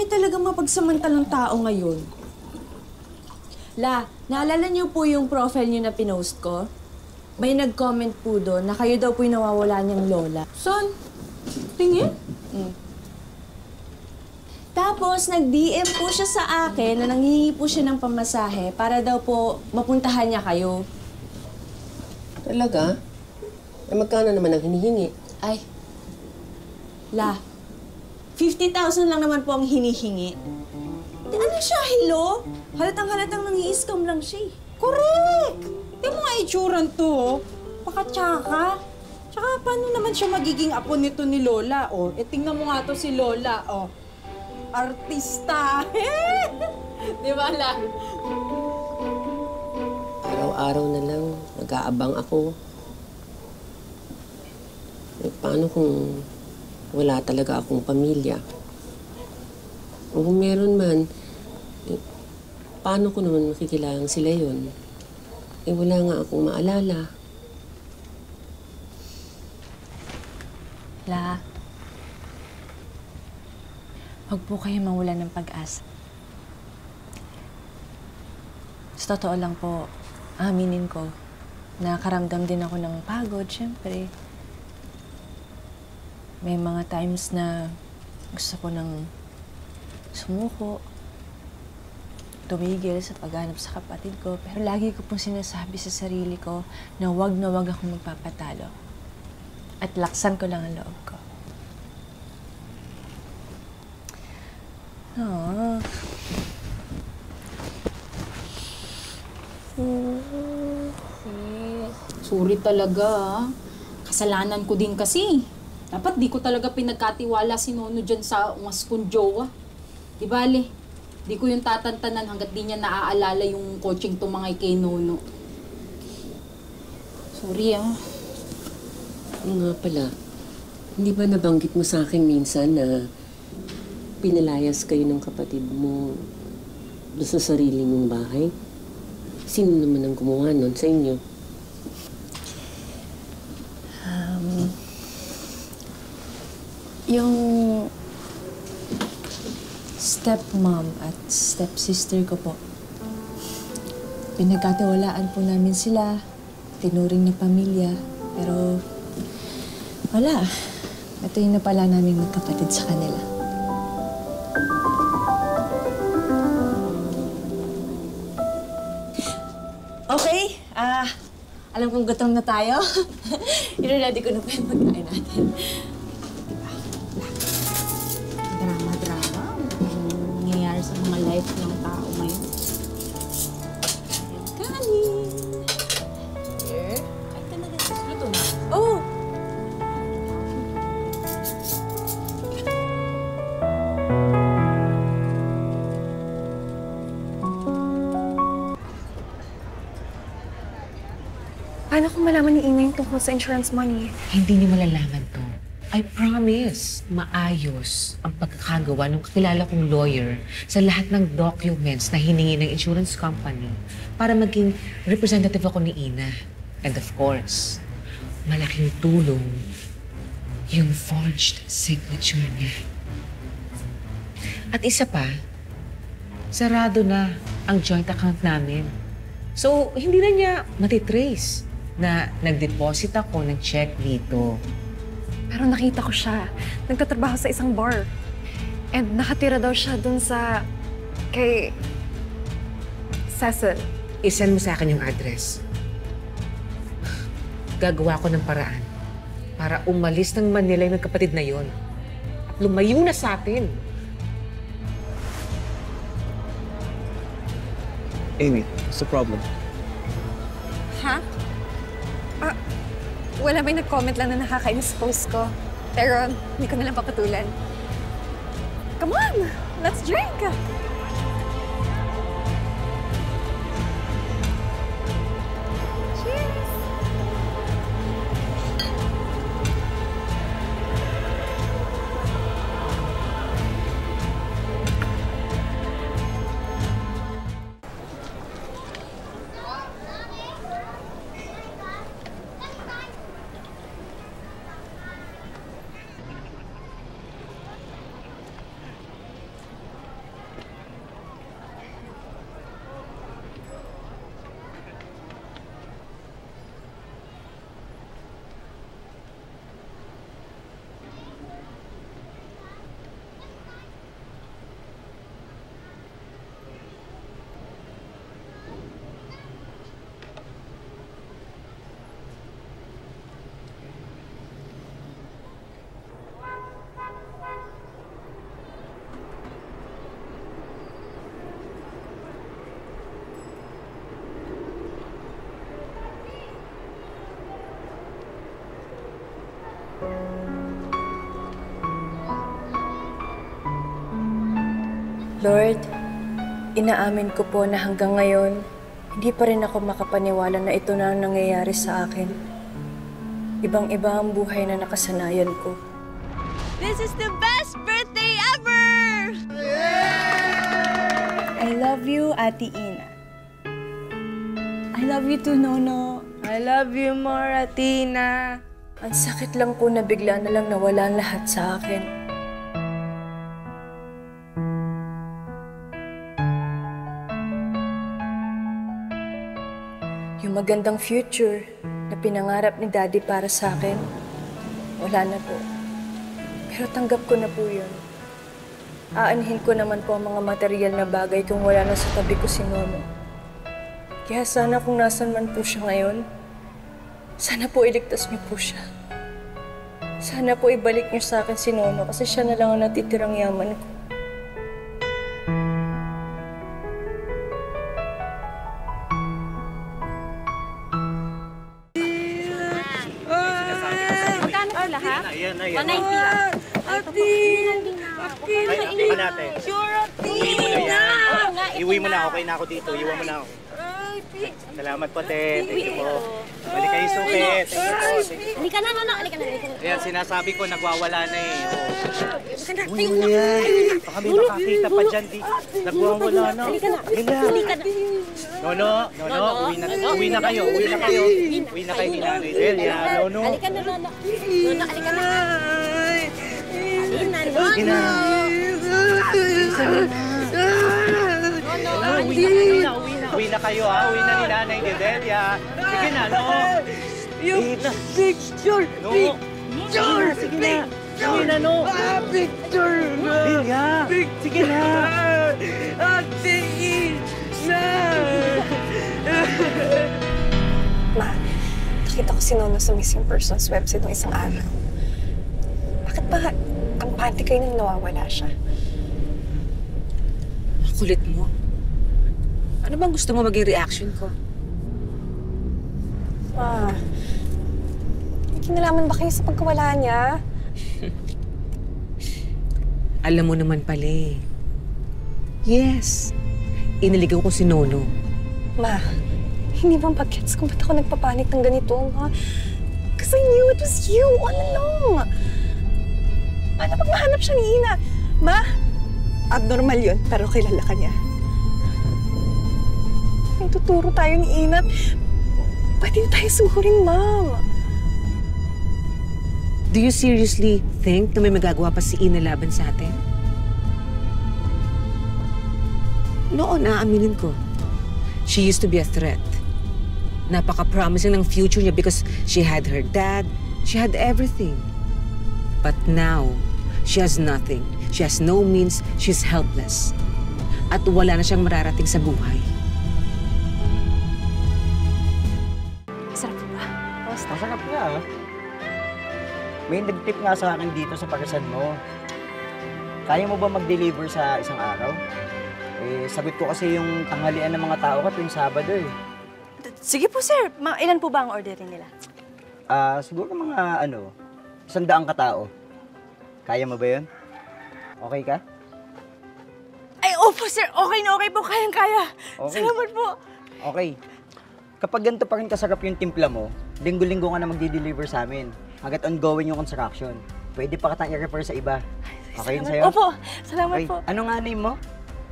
talaga mapagsamantalang tao ngayon. Naalala niyo po yung profile niyo na pinost ko? May nag-comment po doon na kayo daw po yung nawawala niyang lola. Son, tingin? Tapos, nag-DM po siya sa akin na nanghihingi po siya ng pamasahe para daw po mapuntahan niya kayo. Talaga? Eh, magkano naman ang hinihingi? Ay, 50,000 lang naman po ang hinihingi. Ano siya, hello? Halatang-halatang nang-i-scam lang siya. Correct! Di mo nga itsuran to, oh. Pakatsaka. Tsaka paano naman siya magiging apo nito ni Lola, oh? E tingnan mo nga to si Lola, oh. Artista! Di ba lang? Araw-araw na lang, nag-aabang ako. Eh, paano kung wala talaga akong pamilya? O kung meron man, eh, paano ko naman makikilalang sila yun? Eh, wala nga akong maalala. Huwag po kayo mawalan ng pag-asa. Sa totoo lang po, aminin ko, nakaramdam din ako ng pagod, syempre. May mga times na gusto ko nang sumuko, tumigil sa paghanap sa kapatid ko, pero lagi ko pong sinasabi sa sarili ko na wag akong magpapatalo. At laksan ko lang ang loob ko. Aww. Sorry talaga, ah. Kasalanan ko din kasi. Dapat di ko talaga pinagkatiwala si Nono dyan sa ungas kong jowa. Di bale, di ko yung tatantanan hanggat di niya naaalala yung coaching tumangay kay Nono. Sorry, ah. Oo nga pala, hindi ba nabanggit mo sa akin minsan na pinalayas kayo ng kapatid mo doon sa sarili mong bahay? Sino naman ang gumawa nun sa inyo? Yung stepmom at stepsister ko po. Pinagkatiwalaan po namin sila, tinuring na pamilya, pero wala. Ito yung napala namin magkapatid sa kanila. Okay, alam kong gutom na tayo. I-ready ko na po yung pagkain natin. Drama-drama. Ang nangyayari sa mga life ng tao ngayon. Kanin! Here. Kahit ka na ganyan. Luto na. Oh! Paano kung malaman ni Ina yung tungkol sa insurance money? Hindi niyo malalaman to. I promise, maayos ang pagkakagawa ng kakilala kong lawyer sa lahat ng documents na hiningi ng insurance company para maging representative ako ni Ina. And of course, malaking tulong yung forged signature niya. At isa pa, sarado na ang joint account namin. So, hindi na niya matitrace na nag-deposit ako ng check dito. Pero nakita ko siya. Nagtatrabaho sa isang bar. And nakatira daw siya dun sa... kay... Cecil. I-send mo sa akin yung address. Gagawa ko ng paraan para umalis ng Manila yung kapatid na yon. At lumayo na sa atin. Amy, what's the problem? Ha? Wala may nag-comment lang na nakakainis post ko. Pero hindi ko nalang papatulan. Come on! Let's drink! Cheers! Lord, inaamin ko po na hanggang ngayon, hindi pa rin ako makapaniwala na ito na ang nangyayari sa akin. Ibang-iba ang buhay na nakasanayan ko. This is the best birthday ever! I love you, Ate Ina. I love you too, Nono. I love you more, Athena. Ang sakit lang po na bigla na lang nawala ang lahat sa akin. Yung magandang future na pinangarap ni Daddy para sa akin, wala na po. Pero tanggap ko na po yun. Aanhin ko naman po ang mga material na bagay kung wala na sa tabi ko si Nono. Kaya sana kung nasan man po siya ngayon, sana po iligtas niyo po siya. Sana po ibalik niyo sa akin si Nono kasi siya na lang ang natitirang yaman ko. Magkano sila, ha? Ayan. 190. Ay, natin. Sure, Iwi mo na yan. Iwi mo na. Okay na ako dito. Iwan mo na ako. Salamat po, te. Thank you po. Balik kayo suki. Thank you po. Halika na, Nono. Halika na. Ayan, sinasabi ko, nagwawala na eh. Uy, baka may makakita pa dyan. Nagwawala na. Halika na. Halika na. Nono, uwi na kayo. Uwi na kayo ni Nanay Delia. Nono. Halika na, Nono. Nono, halika na. Halika na, Nono. Uwi na kayo, ha? Uwi na ni Nanay Delia. Sige na, no? Picture! No. Sige na. Uwi na, no? Picture! Delia! Sige na. Ate Ina! Ma, nakita ko si Nono sa missing persons website ng isang araw. Bakit ba kampante kayo nang nawawala siya? Ang kulit mo. Ano bang gusto mo maging reaction ko? Ma, may kinalaman ba kayo sa pagkawala niya? Alam mo naman pala eh. Yes. Inaligaw ko si Nono. Ma, hindi bang pag-gets kung ba't ako nagpapanik ng ganito, ma? Because I knew it was you all along. Paano pag mahanap siya ni Ina? Ma, abnormal yun, pero kilala ka niya. May tuturo tayo ni Ina. Pwede tayo sumuhurin, Ma'am. Do you seriously think na may magagawa pa si Ina laban sa atin? Noon, aaminin ko. She used to be a threat. Napaka-promising ng future niya because she had her dad, she had everything. But now, she has nothing. She has no means, she's helpless. At wala na siyang mararating sa buhay. Sarap ba? Kamusta? Masarap nga, ah. May nag-tip nga sa akin dito sa pagasan mo. Kaya mo ba mag-deliver sa isang araw? Eh, sagot ko kasi yung tanghalian ng mga tao ka tuwing Sabado eh. Sige po, sir. Ilan po ba ang orderin nila? Siguro mga 100 katao. Kaya mo ba yun? Okay ka? Ay, opo, sir. Okay na okay po. Kayang-kaya. Okay. Salamat po. Okay. Kapag ganito pa rin kasarap yung timpla mo, linggo-linggo ka na magdi-deliver sa amin. Hanggat ongoing yung construction. Pwede pa kitang i-refer sa iba. Okay yun sa'yo? Opo. Salamat Okay. po. Ano nga name mo?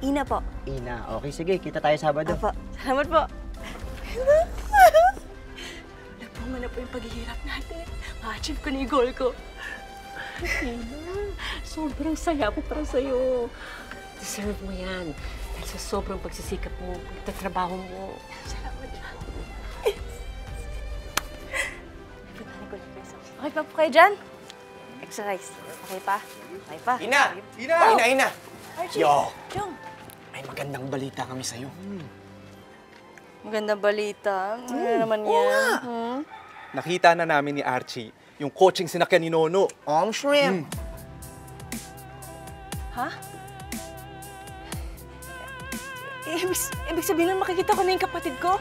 Ina po. Ina. Okay, sige. Kita tayo Sabado. Opo. Salamat po. Nagbunga na po yung paghihirap natin. Ma-achieve ko na yung goal ko. Sobrang saya ko para sa'yo. Deserve mo yan. Dahil sa sobrang pagsisikap mo, pagtatrabaho mo. Salamat. Okay pa po kayo dyan? Exercise. Okay pa? Okay pa? Ina! Ina! Archie. Yo! Jong. May magandang balita kami sa'yo. Magandang balita. Ano naman yan? Nakita na namin ni Archie yung coaching sinakyan ni Nono. Shrimp! Ha? Ibig sabihin lang makikita ko na yung kapatid ko?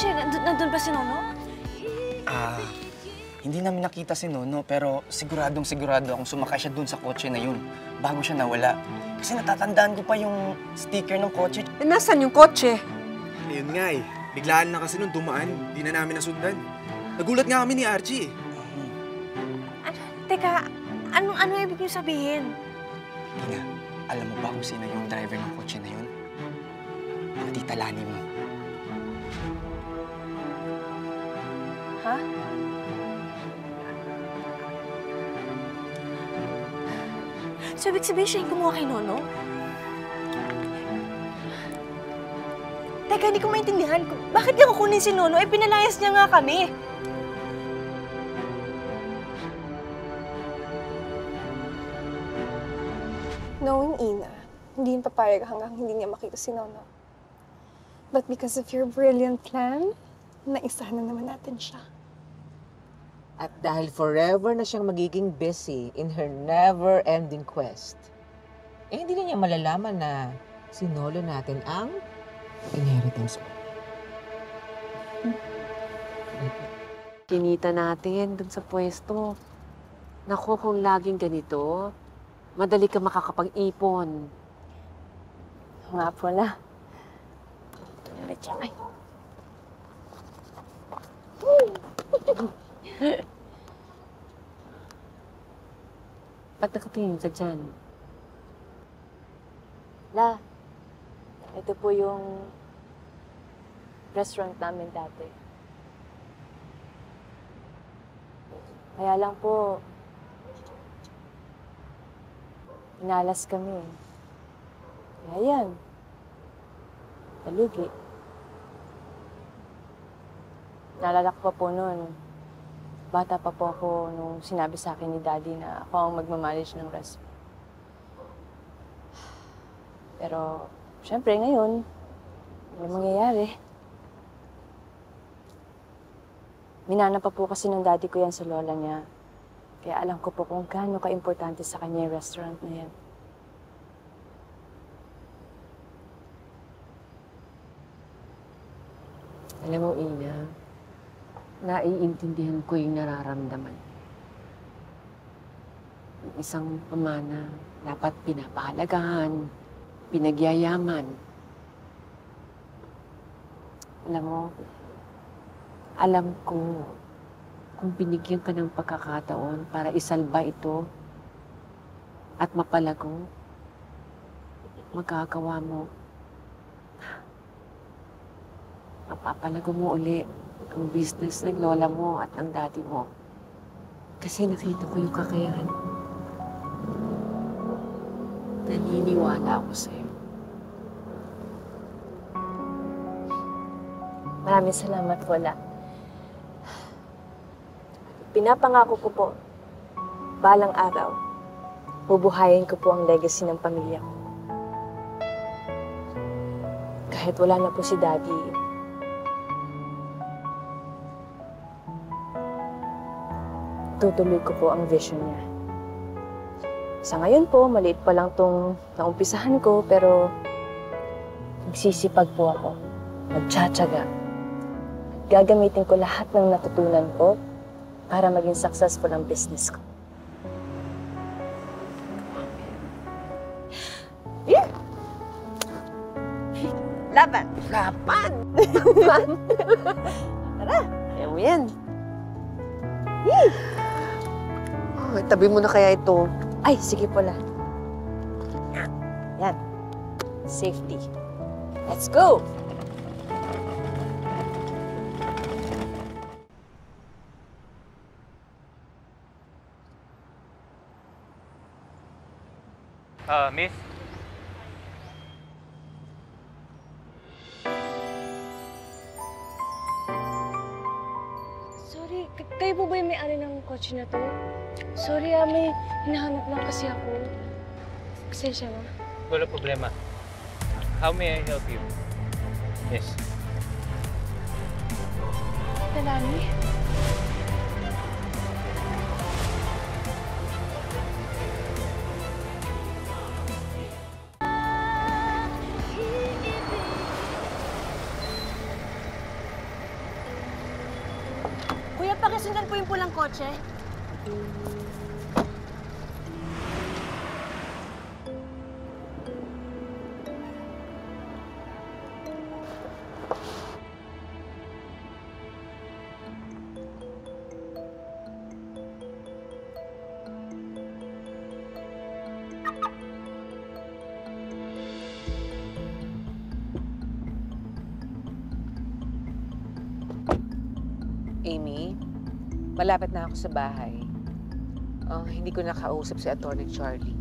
kotse? Nandun ba si Nono? Hindi namin nakita si Nono, pero siguradong sigurado akong sumakay siya dun sa kotse na yun bago siya nawala. Kasi natatandaan ko pa yung sticker ng kotse. Eh, nasan yung kotse? Ayun nga eh. Biglaan na kasi nung dumaan. Di na namin nasundan. Nagulat nga kami ni Archie eh. Teka, ano ibig niyo sabihin? Ina, alam mo ba kung sino yung driver ng kotse na yun? Ang tita Lani mo. Ha? So, ibig sabihin siya yung kumuha kay Nono? Teka, hindi ko maintindihan. Bakit niya kukunin si Nono? Eh, pinalayas niya nga kami. Knowing Ina, hindi yun papayag hanggang hindi niya makita si Nono. But because of your brilliant plan, naisa na naman natin siya. At dahil forever na siyang magiging busy in her never-ending quest, eh hindi na niya malalaman na sinolo natin ang inheritance mo. Kinita natin dun sa pwesto. Naku, kung laging ganito, madali ka makakapag-ipon. Nga po na. Ay. Ba't nakatingin ka dyan? La, ito po yung restaurant namin dati. Kaya lang po, inalas kami. Kaya yan, nalugi. Naalala ko pa po noon, bata pa po ako nung sinabi sa akin ni Daddy na ako ang magmamanage ng restaurant. Pero, syempre ngayon, ano mangyayari? Minana pa po kasi ng daddy ko yan sa lola niya. Kaya alam ko po kung gaano ka-importante sa kanya yung restaurant na yan. Alam mo, Ina, naiintindihan ko yung nararamdaman. Yung isang pamana, dapat pinapahalagahan, pinagyayaman. Alam mo, alam ko kung binigyan ka ng pagkakataon para isalba ito at mapalago, magagawa mo. Mapapalago mo uli ang business ng lola mo at ng daddy mo. Kasi nakita ko yung kakayahan. Naniniwala ako sa'yo. Maraming salamat po, La. Pinapangako ko po, balang araw, bubuhayin ko po ang legacy ng pamilya ko. Kahit wala na po si Daddy, tutuloy ko po ang vision niya. Sa ngayon po, maliit pa lang itong naumpisahan ko, pero magsisipag po ako, magtsatsaga. Gagamitin ko lahat ng natutunan ko para maging successful ang business ko. Yeah. Laban! Laban! Laban! Tara, ayaw mo yan. Oh, tabi mo na kaya ito. Ay, sige po lang. Yan. Safety. Let's go! Miss? Sorry, kayo po ba yung may-ari ng kotse na to? Sorry may hinahanap lang kasi ako. Pasensya na. Wala problema. How may I help you? Miss? Talani? Nasundan po yung pulang kotse. Amy, malapit na ako sa bahay. Hindi ko nakausap si Atty. Charlie.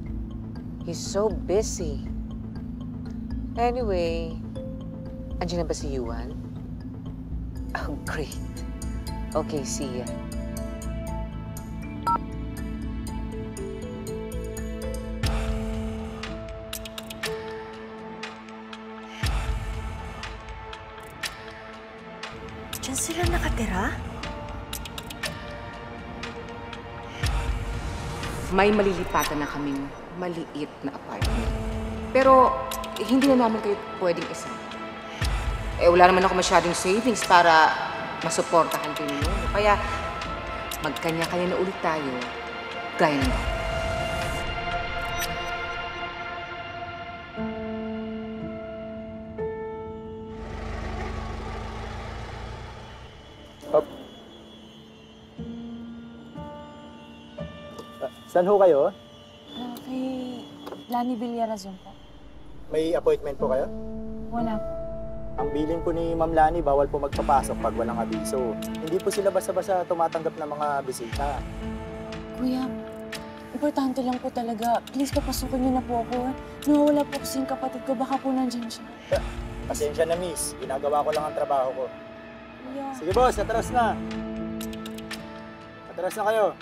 He's so busy. Anyway, andiyan na ba si Yuan? Oh, great. Okay, see ya. Diyan sila nakatira? May malilipatan na kaming maliit na apartment. Pero hindi na namin kayo pwedeng isa. Wala naman ako masyadong savings para masuportahan kayo ninyo. Kaya magkanya-kanya na ulit tayo gaya ng dati. Saan ho kayo? Kay Lani Villarazon po. May appointment po kayo? Wala po. Ang bilin po ni Ma'am Lani, bawal po magpapasok pag walang abiso. Hindi po sila basta-basta tumatanggap ng mga bisita. Kuya, importante lang po talaga. Please, papasukin niyo na po ako. Nawawala po kasi yung kapatid ko. Baka po nandyan siya. Pasensya na, miss. Ginagawa ko lang ang trabaho ko. Kuya. Sige, boss. Atras na. Atras na kayo.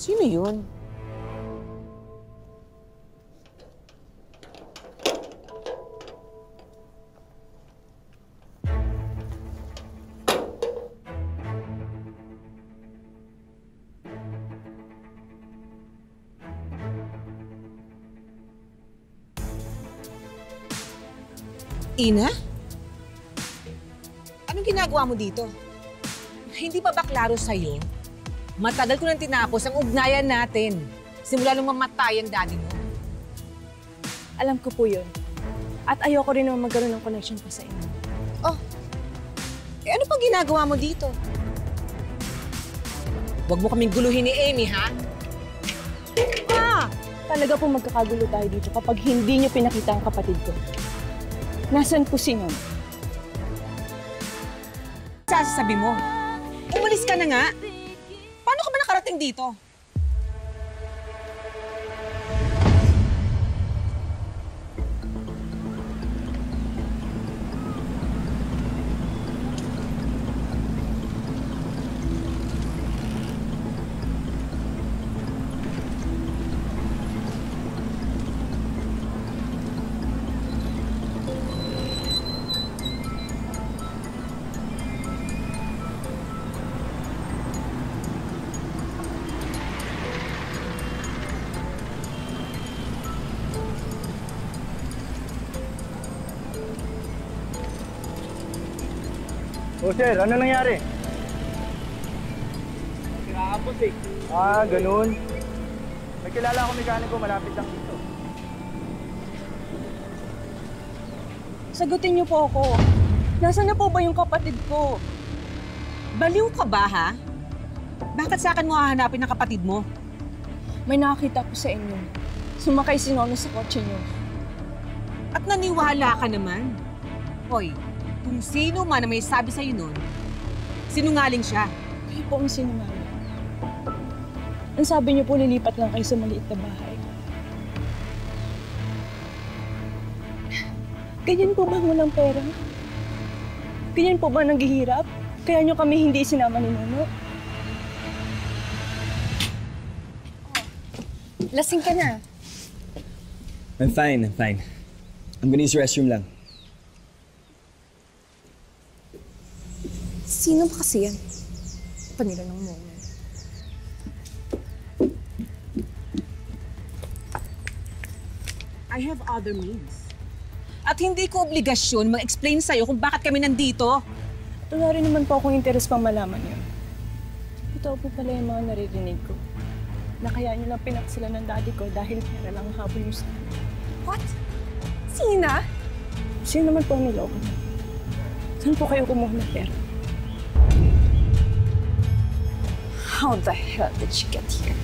Sino yun? Ina? Anong ginagawa mo dito? Hindi pa ba klaro sa'yo? Matagal ko nang tinapos ang ugnayan natin. Simula nung mamatay ang daddy mo. Alam ko po yun. At ayoko rin naman magkaroon ng connection pa sa inyo. Oh, ano pang ginagawa mo dito? Huwag mo kaming guluhin ni Amy, ha? Talaga po magkakagulo tayo dito kapag hindi niyo pinakita ang kapatid ko. Nasaan po si Nona? Sasabi mo, umalis ka na nga. Paano ka ba nakarating dito? Oh, sir, ano nangyari? Kinakapos eh. Ganun. May kilala akong mekaniko malapit lang dito. Sagutin niyo po ako. Nasaan na po ba yung kapatid ko? Baliw ka ba, ha? Bakit sa akin mo hahanapin ang kapatid mo? May nakakita ko sa inyo. Sumakay si Nono sa kotse niyo. At naniwala ka naman. Hoy, kung sino man na may sabi sa'yo nun, sinungaling siya. Kaya po ang sinungaling. Ang sabi niyo po, lilipat lang kayo sa maliit na bahay. Ganyan po ba ang walang pera? Ganyan po ba naghihirap? Kaya niyo kami hindi sinama ni Nono? Lasing ka na. I'm fine. I'm gonna use the restroom lang. Sino ba kasi yan? Panila ng Nono. I have other means. At hindi ko obligasyon mag-explain sa'yo kung bakit kami nandito. Wala rin naman po akong interes pang malaman yun. Ito po pala yung mga naririnig ko. Na kaya niyo lang pinaksila ng daddy ko dahil pera lang ang habol niyo sa akin. What? Sina? Sino naman po ang niloko niyo? Saan po kayo kumuha ng pera? How the hell did she get here?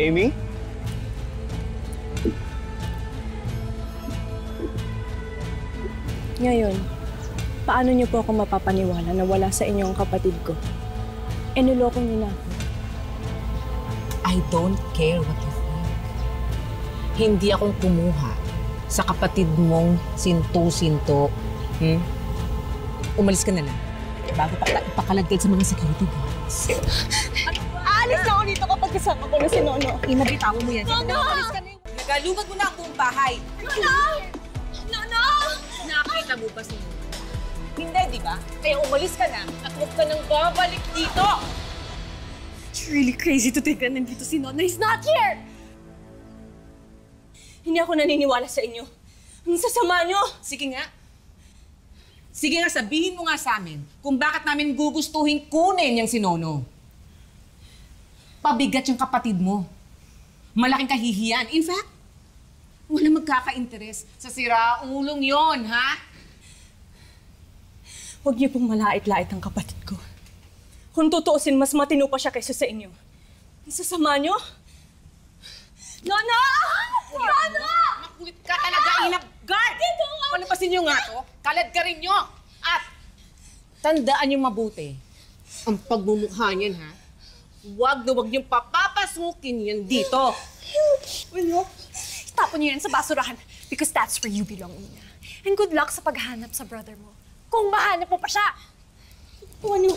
Amy? Ngayon, paano niyo po ako mapapaniwala na wala sa inyo ang kapatid ko? E niloko niyo na ako. I don't care what you think. Hindi akong kumuha sa kapatid mong sinto-sinto. Umalis ka na lang. Bago pa kita ipakalagkad sa mga security guards. Alis na ako dito kapag kasama ko na si Nono. Inabitawan mo yan. Nono! Umalis ka na yun. Nagalugad mo na ang buong bahay. Nono! Nono! Nakakita mo ba si Nono? Hindi, di ba? Kaya umalis ka na at huwag ka nang babalik dito. It's really crazy to think na nandito si Nono. He's not here! Hindi ako naniniwala sa inyo. Ang sasama niyo! Sige nga. Sige nga, sabihin mo nga sa amin kung bakit namin gugustuhin kunin yung si Nono. Pabigat yung kapatid mo. Malaking kahihiyan. In fact, wala magkaka-interes sa siraulong yon, ha? Huwag niyo pong malait-lait ang kapatid ko. Kung tutuusin, mas matino pa siya kaysa sa inyo. Isasama niyo? Nono! Nono! Makulit ka talaga, Inab! Guard! Palapasin niyo nga to. Kalad ka rin niyo. At tandaan niyo mabuti ang pagmumukha niyan, ha? Huwag na huwag niyong papapasukin yan dito. Well, itapon niyo yan sa basurahan because that's where you belong, Ina. And good luck sa paghanap sa brother mo. Kung mahanap mo pa siya! Ano?